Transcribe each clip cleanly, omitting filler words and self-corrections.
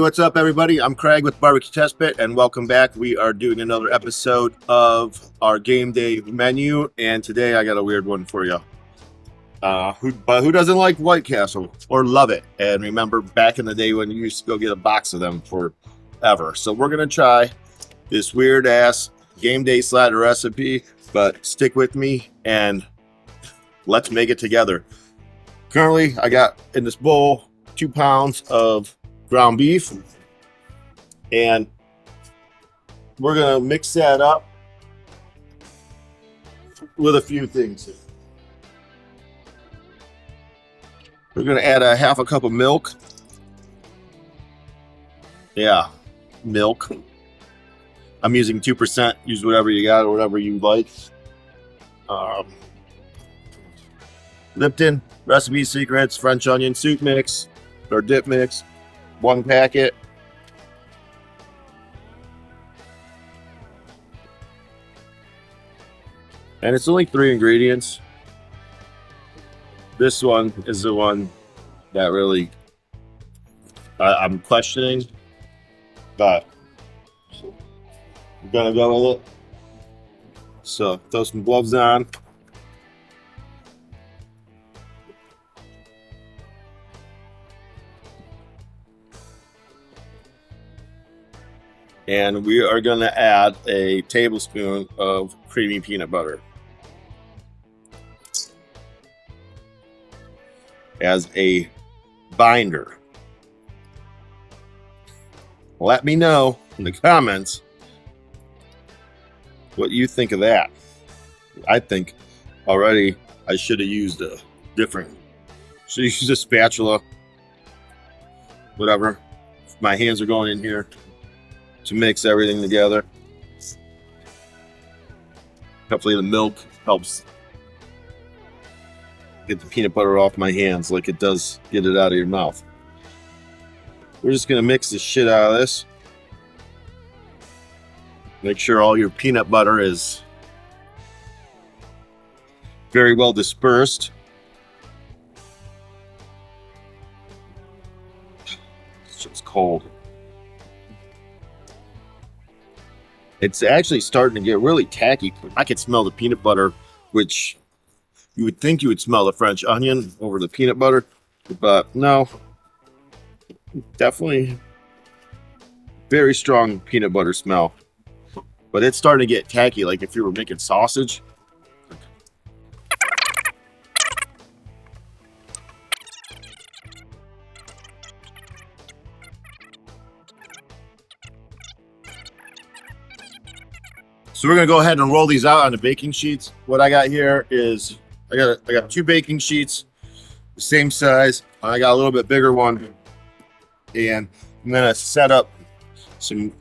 Hey, what's up, everybody? I'm Craig with BBQ Test Pit, and welcome back. We are doing another episode of our game day menu, and today I got a weird one for you. Who doesn't like White Castle or love it? And remember back in the day when you used to go get a box of them forever. So we're gonna try this weird ass game day slider recipe, but stick with me and let's make it together. Currently, I got in this bowl 2 pounds of ground beef, and we're gonna mix that up with a few things. We're gonna add a half a cup of milk. Yeah, milk. I'm using 2%. Use whatever you got or whatever you like. Lipton Recipe Secrets French onion soup mix or dip mix, 1 packet. And it's only 3 ingredients. This one is the one that really I'm questioning, but we're gonna go with it. So throw some gloves on. And we are going to add a tablespoon of creamy peanut butter as a binder. Let me know in the comments what you think of that. I think already I should have used a spatula, whatever. My hands are going in here to mix everything together. Hopefully the milk helps get the peanut butter off my hands like it does get it out of your mouth. We're just gonna mix the shit out of this. Make sure all your peanut butter is very well dispersed. It's just cold. It's actually starting to get really tacky. I can smell the peanut butter, which you would think you would smell the French onion over the peanut butter, but no. Definitely very strong peanut butter smell. But it's starting to get tacky, like if you were making sausage. So we're gonna go ahead and roll these out on the baking sheets. What I got here is I got 2 baking sheets, the same size. I got a little bit bigger one, and I'm gonna set up some.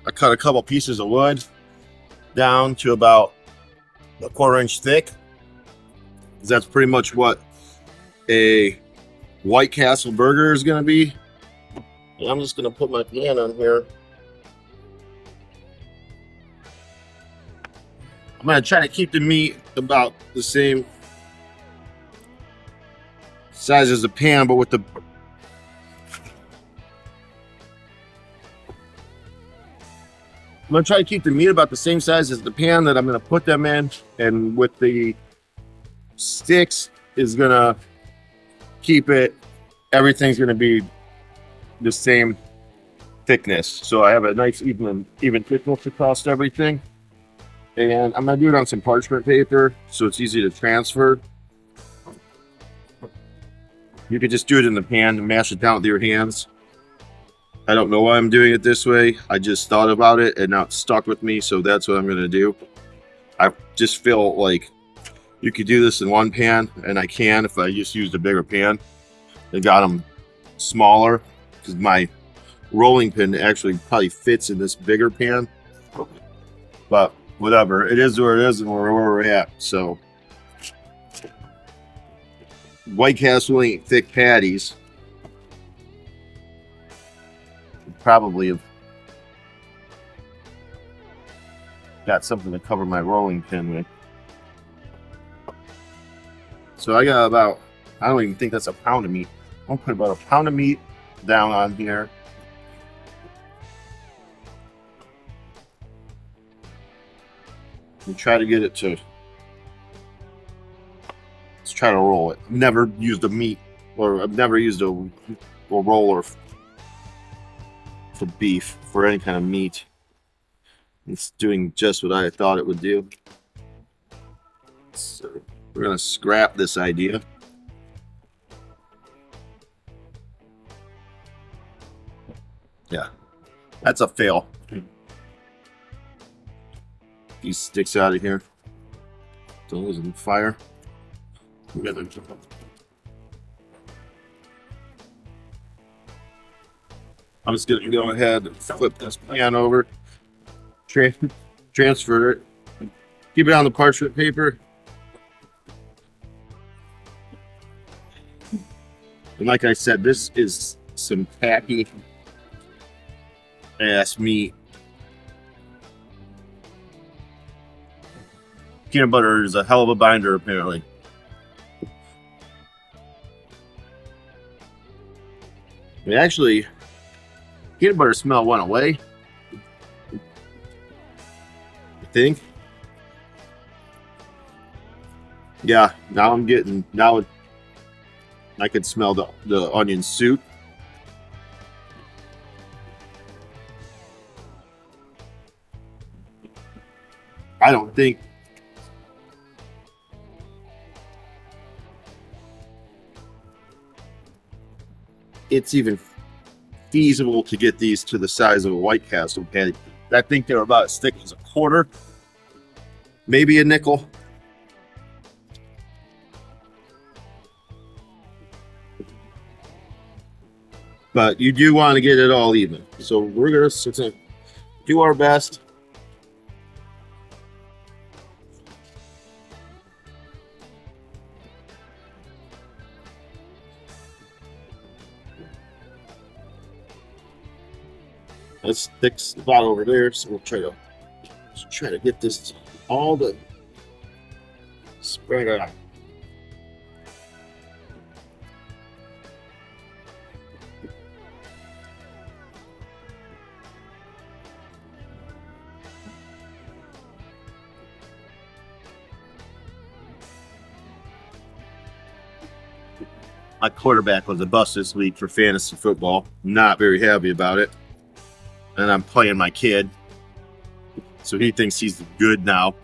I cut a couple pieces of wood down to about a 1/4 inch thick. That's pretty much what a White Castle burger is gonna be. And I'm just gonna put my pan on here. I'm going to try to keep the meat about the same size as the pan, but with the I'm going to try to keep the meat about the same size as the pan that I'm going to put them in, and with the sticks is going to keep it, everything's going to be the same thickness. So I have a nice even thickness across everything. And I'm going to do it on some parchment paper so it's easy to transfer. You could just do it in the pan and mash it down with your hands. I don't know why I'm doing it this way. I just thought about it and now it's stuck with me, so that's what I'm going to do. I just feel like you could do this in one pan, and I can if I just used a bigger pan and got them smaller, because my rolling pin actually probably fits in this bigger pan. But whatever, it is where it is and where we're at. So White Castle ain't thick patties. Probably have got something to cover my rolling pin with. So I got about, I don't even think that's a pound of meat. I'll put about a pound of meat down on here. And try to get it to, let's try to roll it. I've never used a meat, or I've never used a roller for beef, for any kind of meat. It's doing just what I thought it would do. So we're gonna scrap this idea. Yeah, that's a fail. These sticks out of here. Those in the fire. I'm just gonna go ahead and flip this pan over. Transfer it. Keep it on the parchment paper. And like I said, this is some tacky ass meat. Peanut butter is a hell of a binder, apparently. Actually, peanut butter smell went away. I think. Yeah, now I'm getting, now I can smell the onion soup. I don't think it's even feasible to get these to the size of a White Castle patty. I think they're about as thick as a quarter, maybe a nickel. But you do want to get it all even. So we're going to do our best. That's thick spot over there, so we'll try to get this all the spread out. My quarterback was a bust this week for fantasy football. Not very happy about it. And I'm playing my kid. So he thinks he's good now.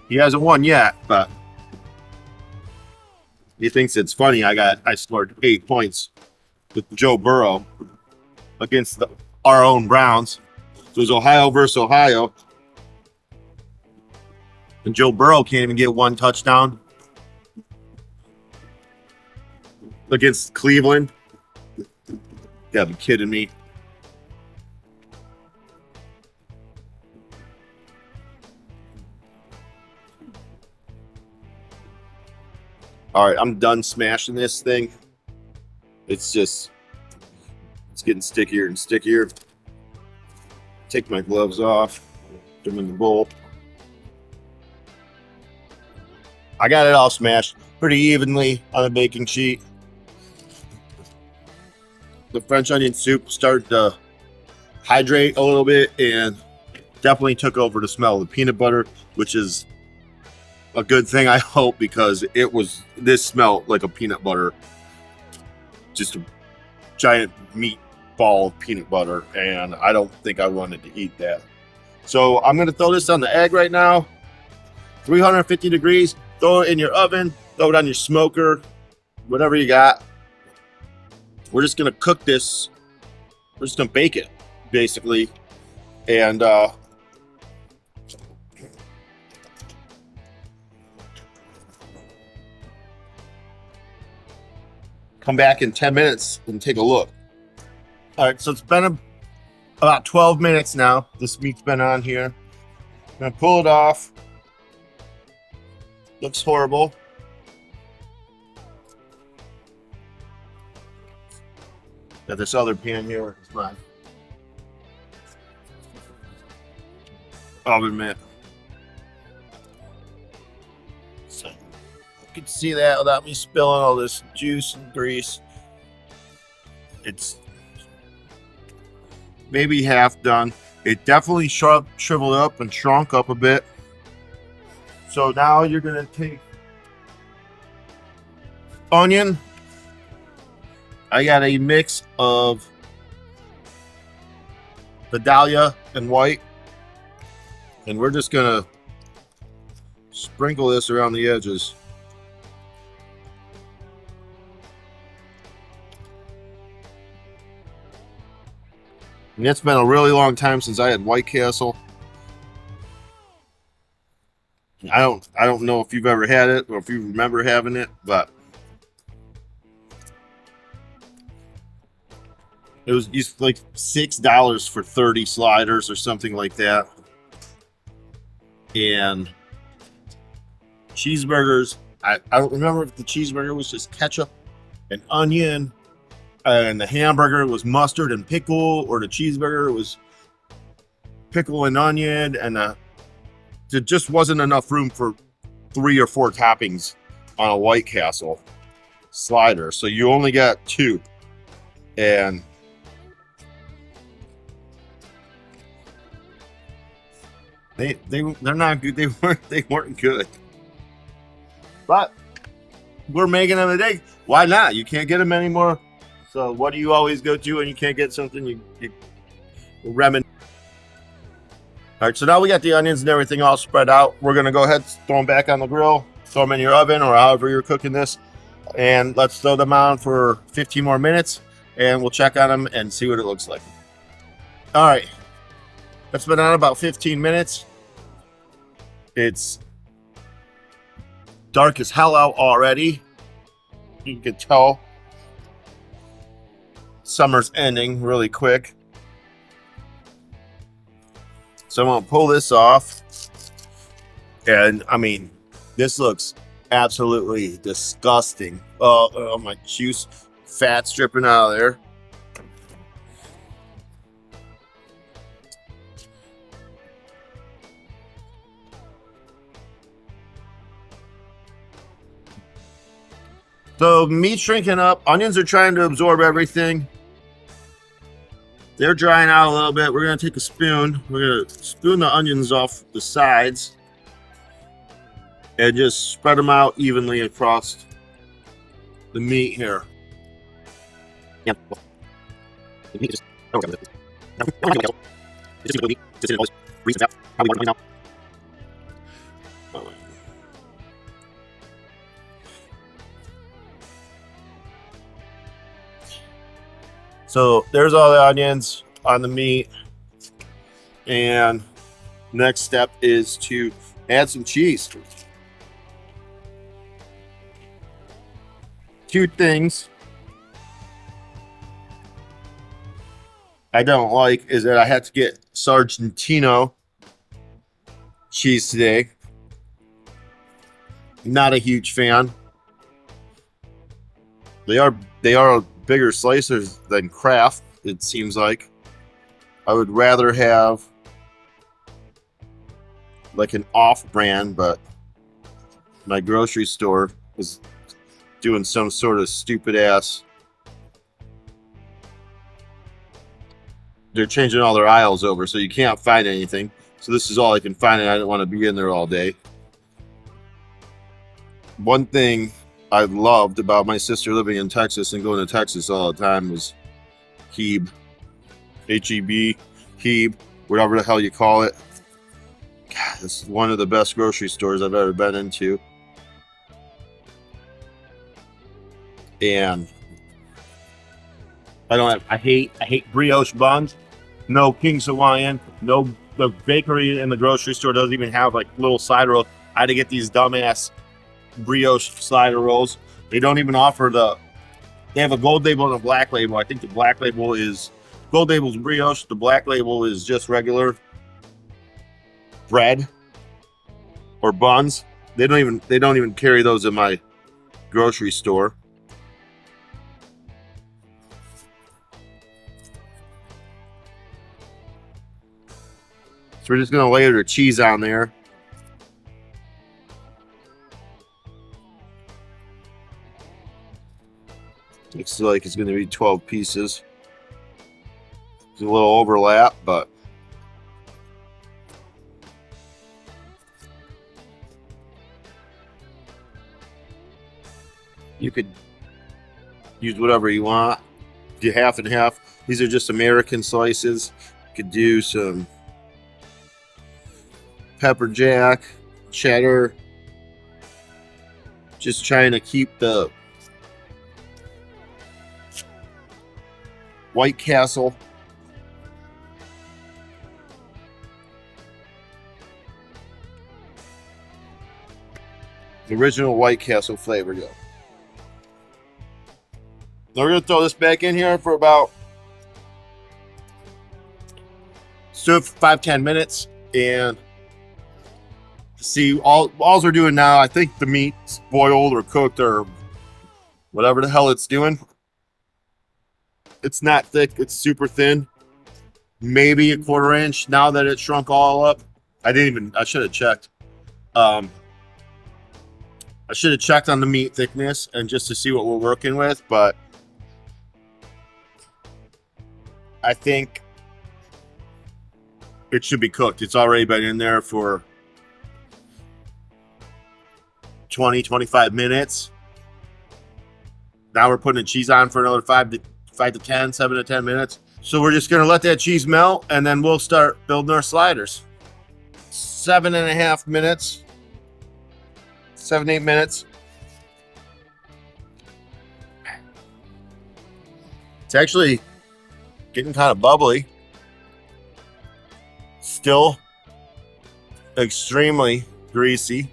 He hasn't won yet, but he thinks it's funny. I scored 8 points with Joe Burrow against our own Browns. So it was Ohio versus Ohio. And Joe Burrow can't even get one touchdown against Cleveland. You gotta be kidding me. All right, I'm done smashing this thing. It's getting stickier and stickier. Take my gloves off, put them in the bowl. I got it all smashed pretty evenly on a baking sheet. The French onion soup started to hydrate a little bit and definitely took over the smell of the peanut butter, which is a good thing, I hope, because this smelled like a peanut butter, just a giant meat ball of peanut butter, and I don't think I wanted to eat that. So I'm going to throw this on the egg right now, 350 degrees. Throw it in your oven, throw it on your smoker, whatever you got. We're just going to cook this. We're just going to bake it, basically. And come back in 10 minutes and take a look. All right, so it's been about 12 minutes now. This meat's been on here. I'm going to pull it off. Looks horrible. Got this other pan here. It's my oven mitt. So You can see that without me spilling all this juice and grease. It's maybe half done. It definitely shriveled up and shrunk up a bit. So now you're gonna take onion. I got a mix of Vidalia and white, and we're just gonna sprinkle this around the edges. And it's been a really long time since I had White Castle. I don't know if you've ever had it or if you remember having it, but it was like $6 for 30 sliders or something like that. And cheeseburgers, I don't remember if the cheeseburger was just ketchup and onion, and the hamburger was mustard and pickle, or the cheeseburger was pickle and onion, and there just wasn't enough room for 3 or 4 toppings on a White Castle slider. So you only got 2. And they're not good. They weren't good. But we're making them today. Why not? You can't get them anymore. So what do you always go to when you can't get something? You reminisce. All right, so now we got the onions and everything all spread out. We're gonna go ahead, throw them back on the grill, throw them in your oven or however you're cooking this, and let's throw them on for 15 more minutes, and we'll check on them and see what it looks like. All right, that's been on about 15 minutes. It's dark as hell out already. You can tell summer's ending really quick. So I'm gonna pull this off. And I mean, this looks absolutely disgusting. Oh, my juice, fat's dripping out of there. So meat's shrinking up. Onions are trying to absorb everything. They're drying out a little bit. We're gonna take a spoon. We're gonna spoon the onions off the sides and just spread them out evenly across the meat here. Yeah. The meat just so there's all the onions on the meat, and next step is to add some cheese. 2 things I don't like is that I had to get Sargentino cheese today. Not a huge fan. They are bigger slicers than Kraft, it seems like. I would rather have like an off-brand, but my grocery store is doing some sort of stupid ass. They're changing all their aisles over, so you can't find anything. So this is all I can find, and I didn't want to be in there all day. One thing I loved about my sister living in Texas and going to Texas all the time was Heb. H-E-B, Heb, whatever the hell you call it. God, this is one of the best grocery stores I've ever been into. And I hate brioche buns. No King's Hawaiian. No, the bakery in the grocery store doesn't even have like little side rolls. I had to get these dumbass brioche slider rolls. They don't even offer they have a gold label and a black label. I think the black label is gold label's brioche. The black label is just regular bread or buns. They don't even carry those in my grocery store. So we're just gonna layer the cheese on there. Looks like it's going to be 12 pieces. There's a little overlap, but you could use whatever you want. Do half and half. These are just American slices. You could do some pepper jack, cheddar. Just trying to keep the White Castle the original White Castle flavor go. Now we're gonna throw this back in here for about 5-10 minutes and see all we're doing now. I think the meat's boiled or cooked or whatever the hell it's doing. It's not thick, it's super thin. Maybe a 1/4 inch now that it shrunk all up. I should have checked. I should have checked on the meat thickness and just to see what we're working with, but I think it should be cooked. It's already been in there for 20-25 minutes. Now we're putting the cheese on for another 7 to 10 minutes. So we're just gonna let that cheese melt and then we'll start building our sliders. 7.5 minutes, 7-8 minutes. It's actually getting kind of bubbly. Still extremely greasy.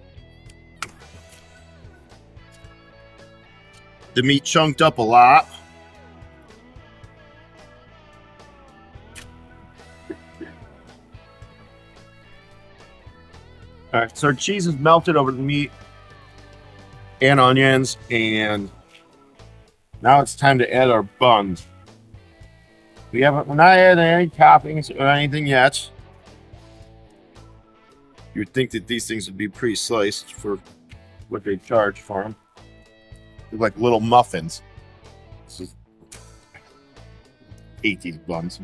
The meat chunked up a lot. All right, so our cheese is melted over the meat and onions, and now it's time to add our buns. We're not adding any toppings or anything yet. You would think that these things would be pre-sliced for what they charge for them. They're like little muffins. This is 8 these buns.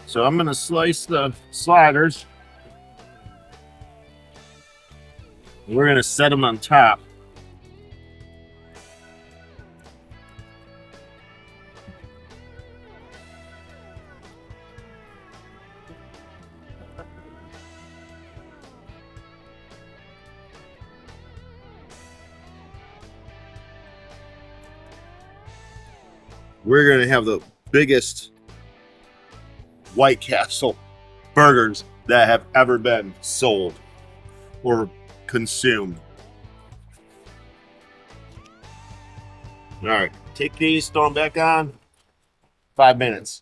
So I'm going to slice the sliders. We're going to set them on top. We're going to have the biggest White Castle burgers that have ever been sold or consumed. All right, take these, throw them back on. 5 minutes.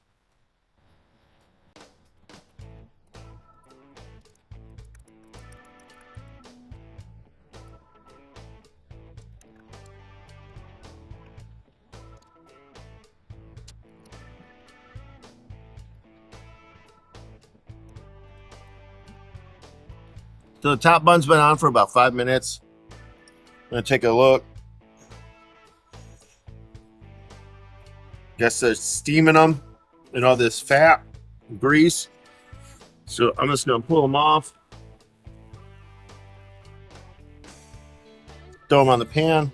So the top bun's been on for about 5 minutes. I'm gonna take a look. Guess they're steaming them and all this fat and grease. So I'm just gonna pull them off. Throw them on the pan.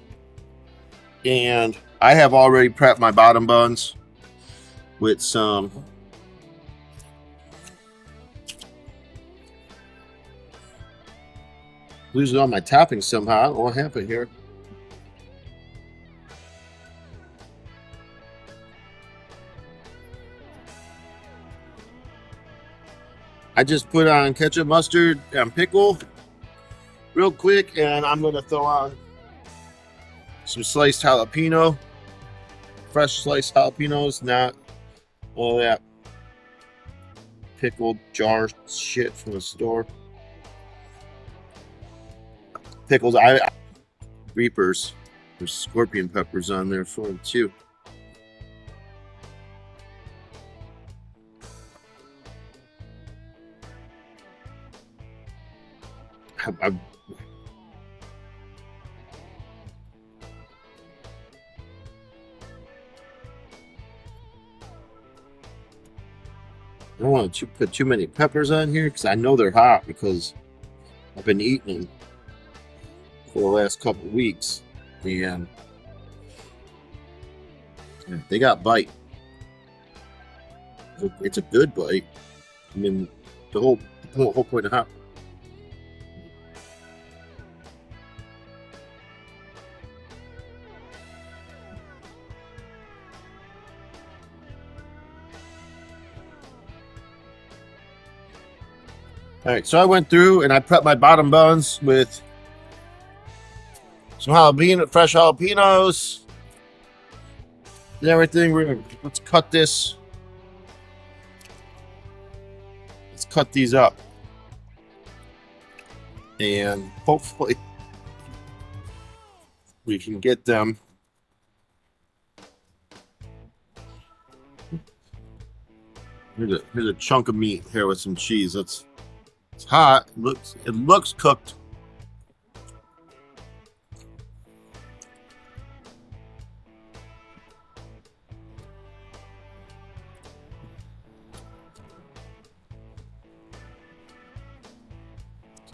And I have already prepped my bottom buns with some losing all my toppings somehow. I don't know what happened here. I just put on ketchup, mustard, and pickle real quick, and I'm gonna throw on some sliced jalapeno, fresh sliced jalapenos, not all that pickled jar shit from the store. Pickles, Reapers. There's scorpion peppers on there for them too. I don't want to put too many peppers on here because I know they're hot because I've been eating them for the last couple of weeks, and they got bite. It's a good bite. I mean, the whole point of hot. All right, so I went through and I prepped my bottom buns with some fresh jalapenos and everything. Let's cut this. Let's cut these up, and hopefully we can get them. Here's a chunk of meat here with some cheese. It's hot. It looks cooked.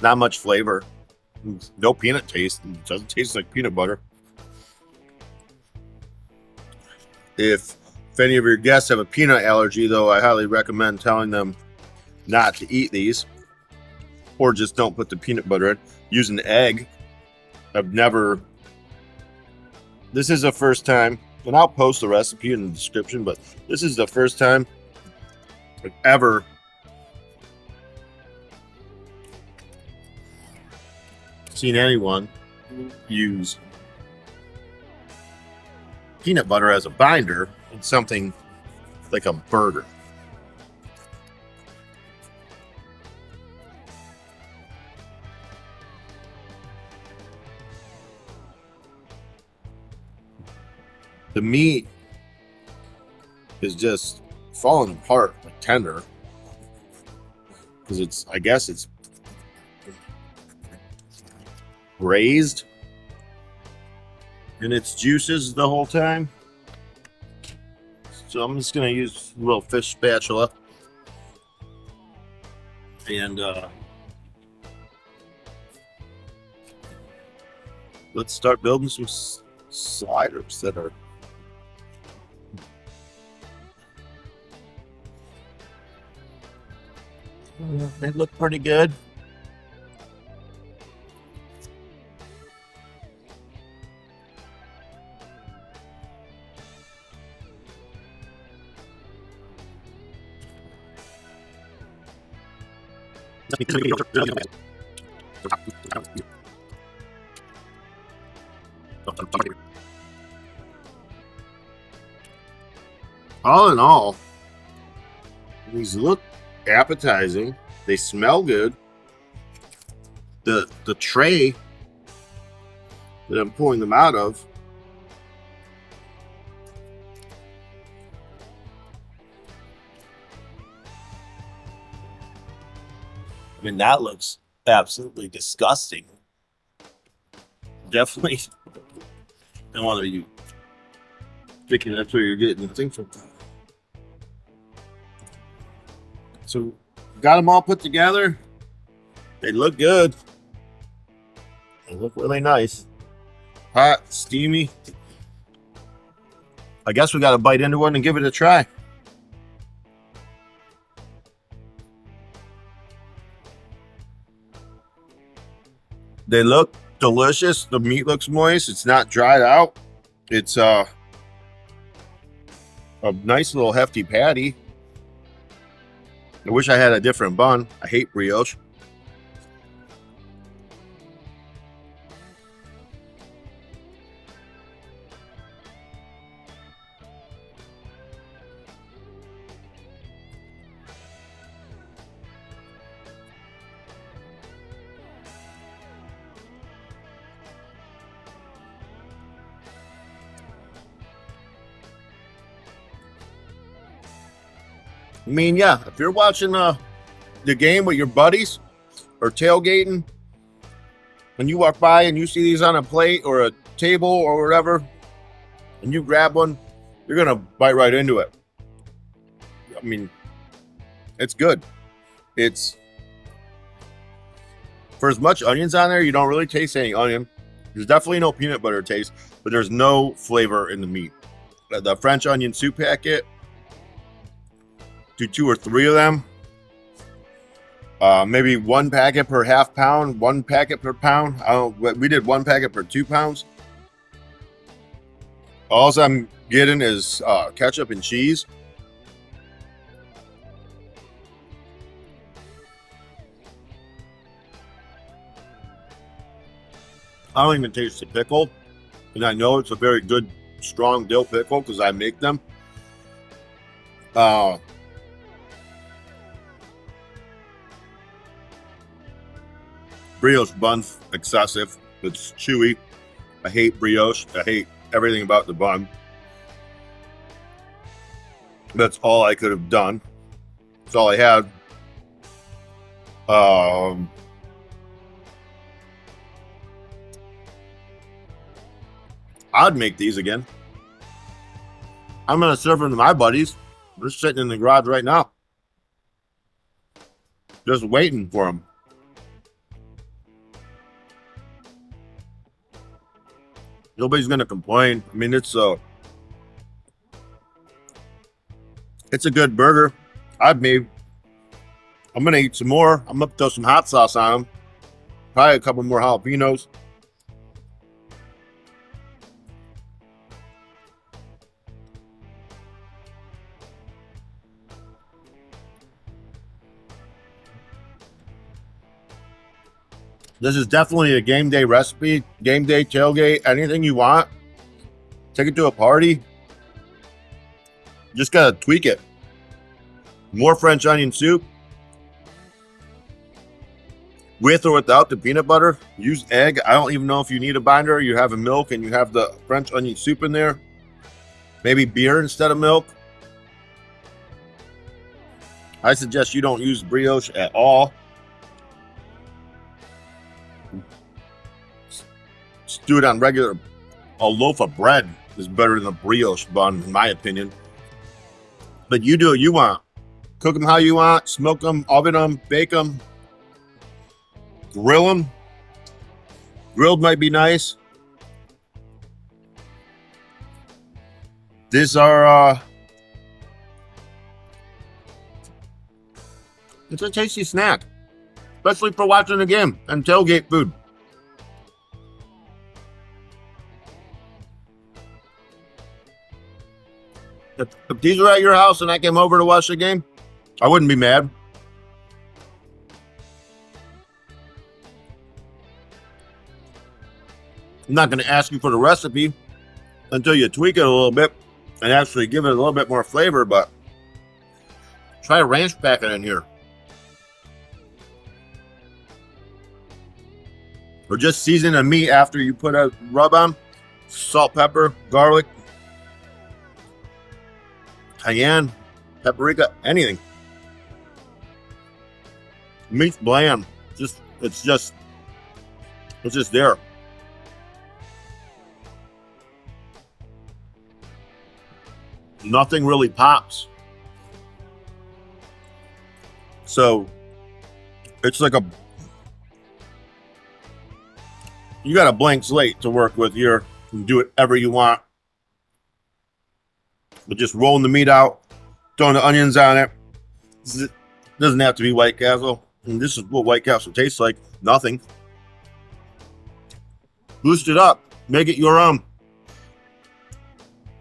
Not much flavor. No peanut taste. It doesn't taste like peanut butter. If any of your guests have a peanut allergy, though, I highly recommend telling them not to eat these. Or just don't put the peanut butter in. Use an egg. This is the first time, and I'll post the recipe in the description, but this is the first time I've ever seen anyone use peanut butter as a binder in something like a burger. The meat is just falling apart, like tender, because I guess it's braised in its juices the whole time. So I'm just gonna use a little fish spatula and let's start building some sliders that are they look pretty good. All in all, these look appetizing. They smell good. The tray that I'm pulling them out of, I mean, that looks absolutely disgusting. Definitely don't want you thinking that's where you're getting the thing from. So, got them all put together. They look good. They look really nice. Hot, steamy. I guess we got to bite into one and give it a try. They look delicious. The meat looks moist. It's not dried out. It's a nice little hefty patty. I wish I had a different bun. I hate brioche. I mean, yeah, if you're watching the game with your buddies or tailgating, when you walk by and you see these on a plate or a table or whatever, and you grab one, you're gonna bite right into it. I mean, it's good. It's for as much onions on there, you don't really taste any onion. There's definitely no peanut butter taste, but there's no flavor in the meat. The French onion soup packet, do 2 or 3 of them. Maybe 1 packet per half pound, 1 packet per pound. We did 1 packet per 2 pounds. All I'm getting is ketchup and cheese. I don't even taste the pickle, and I know it's a very good, strong dill pickle because I make them. Brioche bun's excessive. It's chewy. I hate brioche. I hate everything about the bun. That's all I could have done. That's all I had. I'd make these again. I'm going to serve them to my buddies. They're sitting in the garage right now. Just waiting for them. Nobody's going to complain. I mean, it's a good burger. I'm going to eat some more. I'm going to throw some hot sauce on them. Probably a couple more jalapenos. This is definitely a game day recipe, game day tailgate, anything you want. Take it to a party. Just gotta tweak it. More French onion soup. With or without the peanut butter. Use egg. I don't even know if you need a binder. You have a milk and you have the French onion soup in there. Maybe beer instead of milk. I suggest you don't use brioche at all. Just do it on regular. A loaf of bread is better than a brioche bun, in my opinion. But you do what you want. Cook them how you want. Smoke them, oven them, bake them, grill them. Grilled might be nice. These are it's a tasty snack, especially for watching the game and tailgate food. If these were at your house and I came over to watch the game, I wouldn't be mad. I'm not going to ask you for the recipe until you tweak it a little bit and actually give it a little bit more flavor, but try a ranch packet in here. Or just season the meat after you put a rub on. Salt, pepper, garlic, cayenne, paprika, anything. Meat's bland. It's just there. Nothing really pops. So it's like you got a blank slate to work with here. You can do whatever you want. But just rolling the meat out, throwing the onions on it. It doesn't have to be White Castle. And this is what White Castle tastes like. Nothing. Boost it up. Make it your own.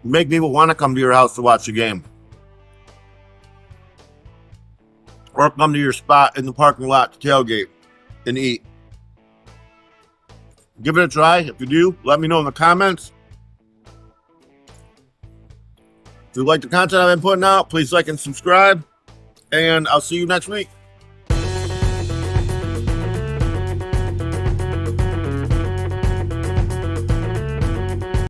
Make people want to come to your house to watch the game. Or come to your spot in the parking lot to tailgate and eat. Give it a try. If you do, let me know in the comments. If you like the content I've been putting out, please like and subscribe. And I'll see you next week.